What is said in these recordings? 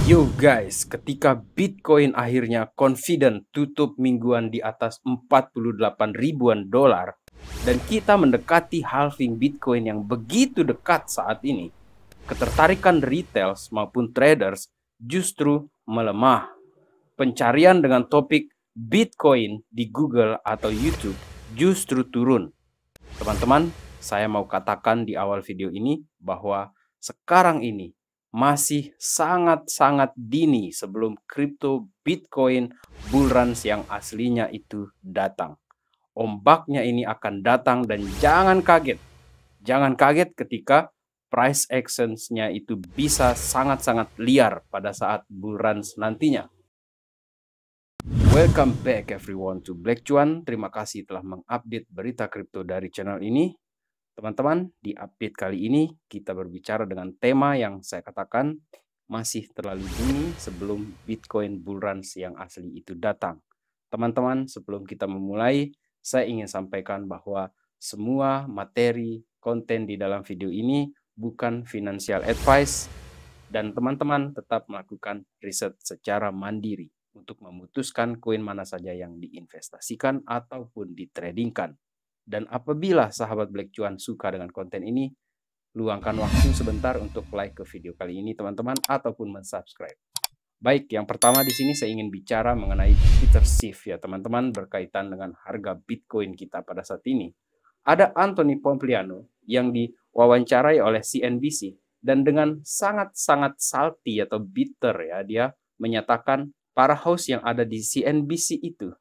Yo guys, ketika Bitcoin akhirnya confident tutup mingguan di atas 48 ribuan dolar dan kita mendekati halving Bitcoin yang begitu dekat saat ini, ketertarikan retail maupun traders justru melemah. Pencarian dengan topik Bitcoin di Google atau YouTube justru turun. Teman-teman, saya mau katakan di awal video ini bahwa sekarang ini masih sangat-sangat dini sebelum kripto Bitcoin bull runs yang aslinya itu datang. Ombaknya ini akan datang dan jangan kaget. Jangan kaget ketika price actions-nya itu bisa sangat-sangat liar pada saat bull runs nantinya. Welcome back everyone to Black Cuan. Terima kasih telah mengupdate berita kripto dari channel ini. Teman-teman, di update kali ini kita berbicara dengan tema yang saya katakan masih terlalu dini sebelum Bitcoin bull runs yang asli itu datang. Teman-teman, sebelum kita memulai, saya ingin sampaikan bahwa semua materi konten di dalam video ini bukan financial advice dan teman-teman tetap melakukan riset secara mandiri untuk memutuskan koin mana saja yang diinvestasikan ataupun ditradingkan. Dan apabila sahabat Black Cuan suka dengan konten ini, luangkan waktu sebentar untuk like ke video kali ini teman-teman ataupun mensubscribe. Baik, yang pertama di sini saya ingin bicara mengenai Peter Schiff ya teman-teman berkaitan dengan harga Bitcoin kita pada saat ini. Ada Anthony Pompliano yang diwawancarai oleh CNBC dan dengan sangat-sangat salty atau bitter ya dia menyatakan para host yang ada di CNBC itu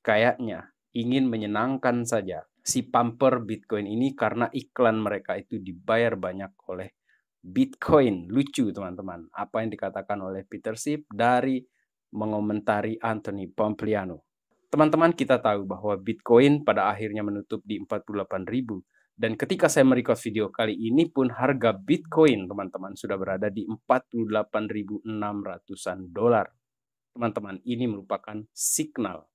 kayaknya ingin menyenangkan saja si pumper Bitcoin ini karena iklan mereka itu dibayar banyak oleh Bitcoin. Lucu teman-teman apa yang dikatakan oleh Peter Schiff dari mengomentari Anthony Pompliano. Teman-teman, kita tahu bahwa Bitcoin pada akhirnya menutup di 48.000 dan ketika saya merecord video kali ini pun harga Bitcoin teman-teman sudah berada di 48.600-an dolar. Teman-teman, ini merupakan signal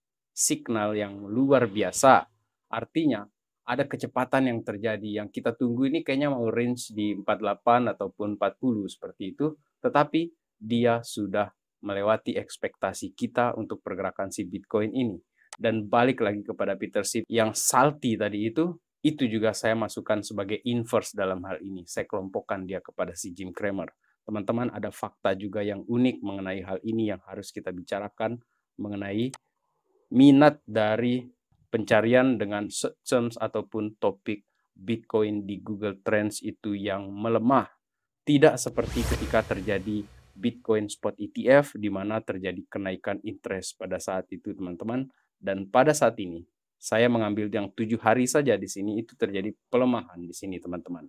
yang luar biasa. Artinya ada kecepatan yang terjadi yang kita tunggu ini kayaknya mau range di 48 ataupun 40 seperti itu, tetapi dia sudah melewati ekspektasi kita untuk pergerakan si Bitcoin ini. Dan balik lagi kepada Peter Schiff yang salty tadi itu juga saya masukkan sebagai inverse dalam hal ini. Saya kelompokkan dia kepada si Jim Cramer. Teman-teman, ada fakta juga yang unik mengenai hal ini yang harus kita bicarakan mengenai minat dari pencarian dengan search terms ataupun topik Bitcoin di Google Trends itu yang melemah. Tidak seperti ketika terjadi Bitcoin Spot ETF di mana terjadi kenaikan interest pada saat itu teman-teman. Dan pada saat ini saya mengambil yang 7 hari saja di sini itu terjadi pelemahan di sini teman-teman.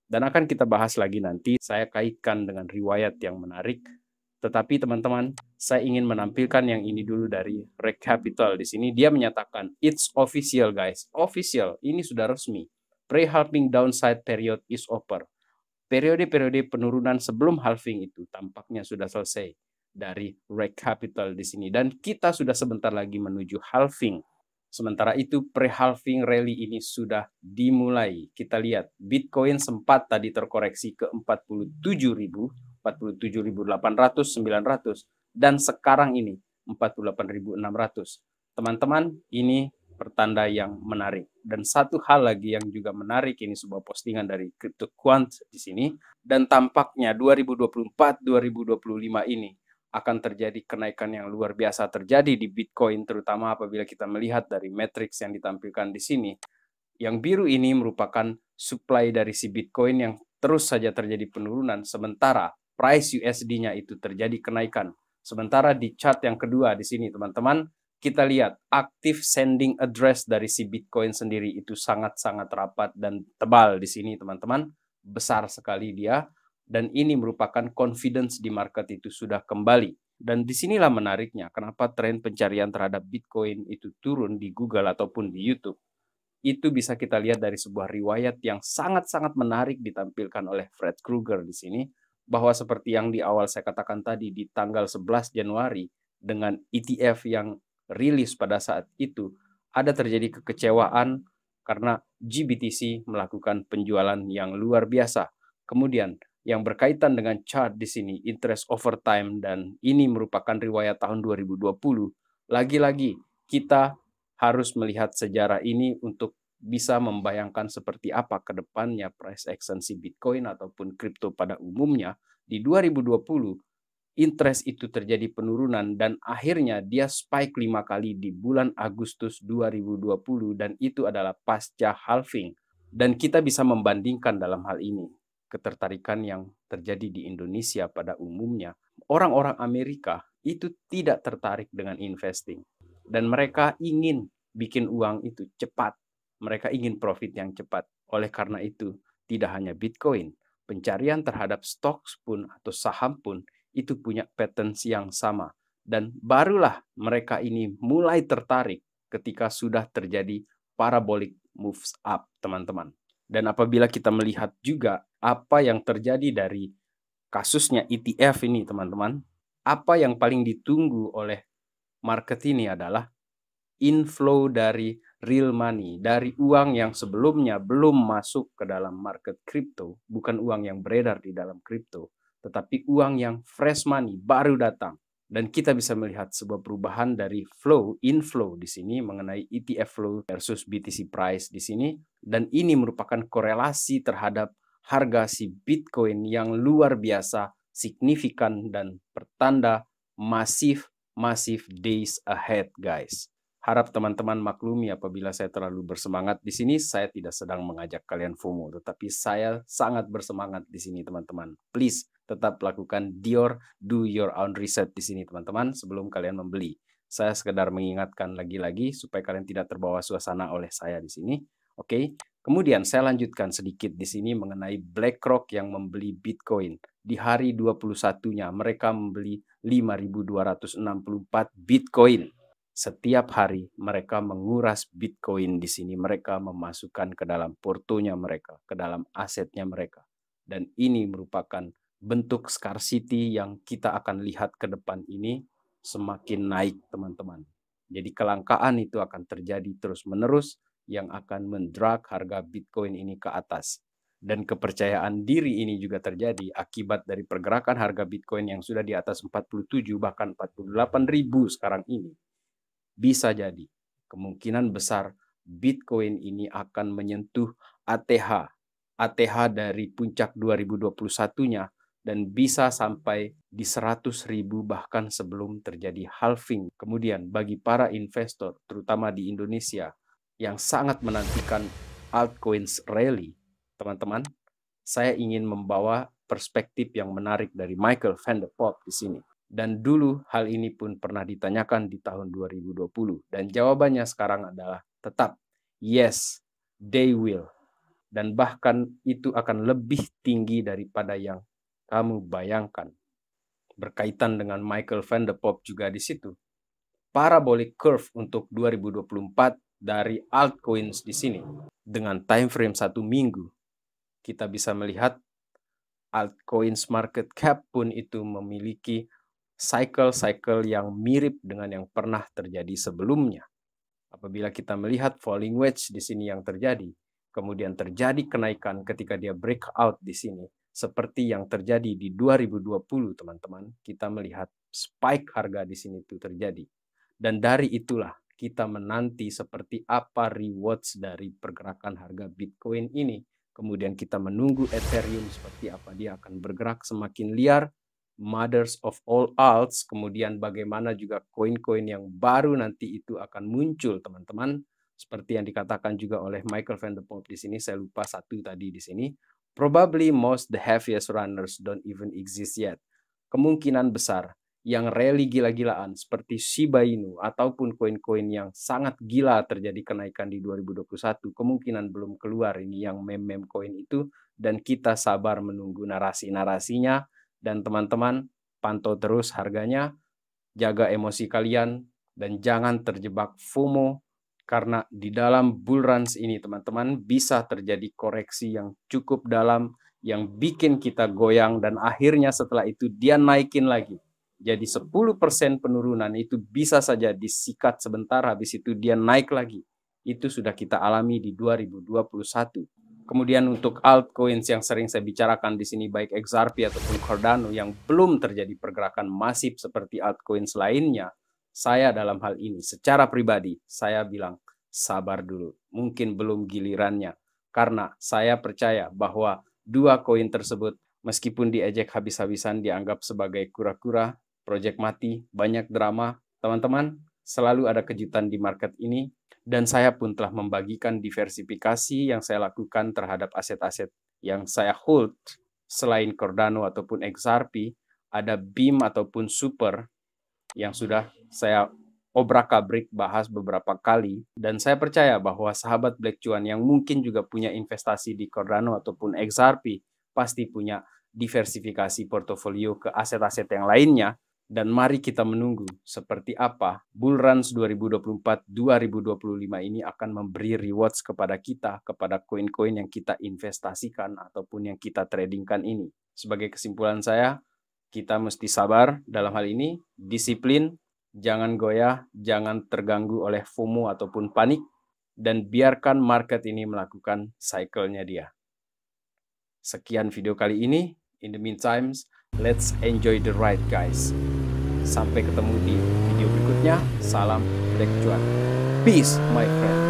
Dan akan kita bahas lagi nanti, saya kaitkan dengan riwayat yang menarik. Tetapi teman-teman, saya ingin menampilkan yang ini dulu dari Reg Capital di sini. Dia menyatakan, it's official guys, official, ini sudah resmi. Pre-halving downside period is over. Periode-periode penurunan sebelum halving itu tampaknya sudah selesai dari Reg Capital di sini. Dan kita sudah sebentar lagi menuju halving. Sementara itu pre-halving rally ini sudah dimulai. Kita lihat Bitcoin sempat tadi terkoreksi ke 47.000, 47.800, 900 dan sekarang ini 48.600. Teman-teman, ini pertanda yang menarik. Dan satu hal lagi yang juga menarik, ini sebuah postingan dari CryptoQuant di sini, dan tampaknya 2024-2025 ini akan terjadi kenaikan yang luar biasa terjadi di Bitcoin, terutama apabila kita melihat dari matriks yang ditampilkan di sini. Yang biru ini merupakan supply dari si Bitcoin yang terus saja terjadi penurunan, sementara price USD-nya itu terjadi kenaikan. Sementara di chart yang kedua di sini, teman-teman, kita lihat active sending address dari si Bitcoin sendiri itu sangat-sangat rapat dan tebal di sini, teman-teman. Besar sekali dia. Dan ini merupakan confidence di market itu sudah kembali. Dan disinilah menariknya kenapa tren pencarian terhadap Bitcoin itu turun di Google ataupun di YouTube. Itu bisa kita lihat dari sebuah riwayat yang sangat-sangat menarik ditampilkan oleh Fred Krueger di sini. Bahwa seperti yang di awal saya katakan tadi di tanggal 11 Januari dengan ETF yang rilis pada saat itu, ada terjadi kekecewaan karena GBTC melakukan penjualan yang luar biasa. Kemudian yang berkaitan dengan chart di sini, interest over time, dan ini merupakan riwayat tahun 2020. Lagi-lagi kita harus melihat sejarah ini untuk bisa membayangkan seperti apa ke depannya price action si Bitcoin ataupun kripto pada umumnya. Di 2020, interest itu terjadi penurunan dan akhirnya dia spike 5 kali di bulan Agustus 2020 dan itu adalah pasca halving. Dan kita bisa membandingkan dalam hal ini ketertarikan yang terjadi di Indonesia pada umumnya. Orang-orang Amerika itu tidak tertarik dengan investing dan mereka ingin bikin uang itu cepat. Mereka ingin profit yang cepat. Oleh karena itu, tidak hanya Bitcoin, pencarian terhadap stok pun atau saham pun itu punya patterns yang sama. Dan barulah mereka ini mulai tertarik ketika sudah terjadi parabolic moves up, teman-teman. Dan apabila kita melihat juga apa yang terjadi dari kasusnya ETF ini, teman-teman, apa yang paling ditunggu oleh market ini adalah inflow dari real money, dari uang yang sebelumnya belum masuk ke dalam market crypto, bukan uang yang beredar di dalam crypto, tetapi uang yang fresh money baru datang. Dan kita bisa melihat sebuah perubahan dari inflow di sini mengenai ETF flow versus BTC price di sini. Dan ini merupakan korelasi terhadap harga si Bitcoin yang luar biasa, signifikan, dan pertanda masif days ahead, guys. Harap teman-teman maklumi apabila saya terlalu bersemangat di sini. Saya tidak sedang mengajak kalian FOMO, tetapi saya sangat bersemangat di sini, teman-teman. Please tetap lakukan do your own research di sini, teman-teman, sebelum kalian membeli. Saya sekedar mengingatkan lagi-lagi supaya kalian tidak terbawa suasana oleh saya di sini. Oke. Kemudian saya lanjutkan sedikit di sini mengenai BlackRock yang membeli Bitcoin. Di hari 21-nya mereka membeli 5.264 Bitcoin. Setiap hari mereka menguras Bitcoin di sini. Mereka memasukkan ke dalam portonya mereka, ke dalam asetnya mereka. Dan ini merupakan bentuk scarcity yang kita akan lihat ke depan ini semakin naik, teman-teman. Jadi kelangkaan itu akan terjadi terus-menerus yang akan mendrag harga Bitcoin ini ke atas. Dan kepercayaan diri ini juga terjadi akibat dari pergerakan harga Bitcoin yang sudah di atas 47 bahkan 48.000 sekarang ini. Bisa jadi kemungkinan besar Bitcoin ini akan menyentuh ATH dari puncak 2021-nya dan bisa sampai di 100.000 bahkan sebelum terjadi halving. Kemudian bagi para investor terutama di Indonesia yang sangat menantikan altcoins rally, teman-teman, saya ingin membawa perspektif yang menarik dari Michael van der Poel di sini. Dan dulu hal ini pun pernah ditanyakan di tahun 2020. Dan jawabannya sekarang adalah tetap yes, they will. Dan bahkan itu akan lebih tinggi daripada yang kamu bayangkan. Berkaitan dengan Michael van der Poel juga di situ. Parabolic curve untuk 2024 dari altcoins di sini dengan time frame 1 minggu, kita bisa melihat altcoins market cap pun itu memiliki cycle yang mirip dengan yang pernah terjadi sebelumnya. Apabila kita melihat falling wedge di sini yang terjadi, kemudian terjadi kenaikan ketika dia breakout di sini, seperti yang terjadi di 2020, teman-teman, kita melihat spike harga di sini itu terjadi. Dan dari itulah kita menanti seperti apa rewards dari pergerakan harga Bitcoin ini. Kemudian kita menunggu Ethereum seperti apa dia akan bergerak semakin liar, mothers of all alts, kemudian bagaimana juga koin-koin yang baru nanti itu akan muncul, teman-teman. Seperti yang dikatakan juga oleh Michael van der Poel di sini, saya lupa satu tadi di sini. Probably most the heaviest runners don't even exist yet. Kemungkinan besar yang rally gila-gilaan seperti Shiba Inu ataupun koin-koin yang sangat gila terjadi kenaikan di 2021 kemungkinan belum keluar ini yang meme-meme koin itu, dan kita sabar menunggu narasi-narasinya. Dan teman-teman pantau terus harganya, jaga emosi kalian dan jangan terjebak FOMO karena di dalam bull runs ini teman-teman bisa terjadi koreksi yang cukup dalam yang bikin kita goyang dan akhirnya setelah itu dia naikin lagi. Jadi 10% penurunan itu bisa saja disikat sebentar, habis itu dia naik lagi. Itu sudah kita alami di 2021. Kemudian untuk altcoins yang sering saya bicarakan di sini baik XRP ataupun Cardano yang belum terjadi pergerakan masif seperti altcoins lainnya, saya dalam hal ini secara pribadi saya bilang sabar dulu. Mungkin belum gilirannya karena saya percaya bahwa dua koin tersebut meskipun diejek habis-habisan dianggap sebagai kura-kura, proyek mati, banyak drama, teman-teman, selalu ada kejutan di market ini. Dan saya pun telah membagikan diversifikasi yang saya lakukan terhadap aset-aset yang saya hold selain Cardano ataupun XRP, ada BIM ataupun Super yang sudah saya obrak-abrik bahas beberapa kali. Dan saya percaya bahwa sahabat Black Cuan yang mungkin juga punya investasi di Cardano ataupun XRP pasti punya diversifikasi portofolio ke aset-aset yang lainnya. Dan mari kita menunggu seperti apa bull runs 2024-2025 ini akan memberi rewards kepada kita, kepada koin-koin yang kita investasikan ataupun yang kita tradingkan ini. Sebagai kesimpulan saya, kita mesti sabar dalam hal ini, disiplin, jangan goyah, jangan terganggu oleh FOMO ataupun panik, dan biarkan market ini melakukan cycle-nya dia. Sekian video kali ini. In the meantime, let's enjoy the ride, guys. Sampai ketemu di video berikutnya. Salam Black Cuan. Peace, my friend.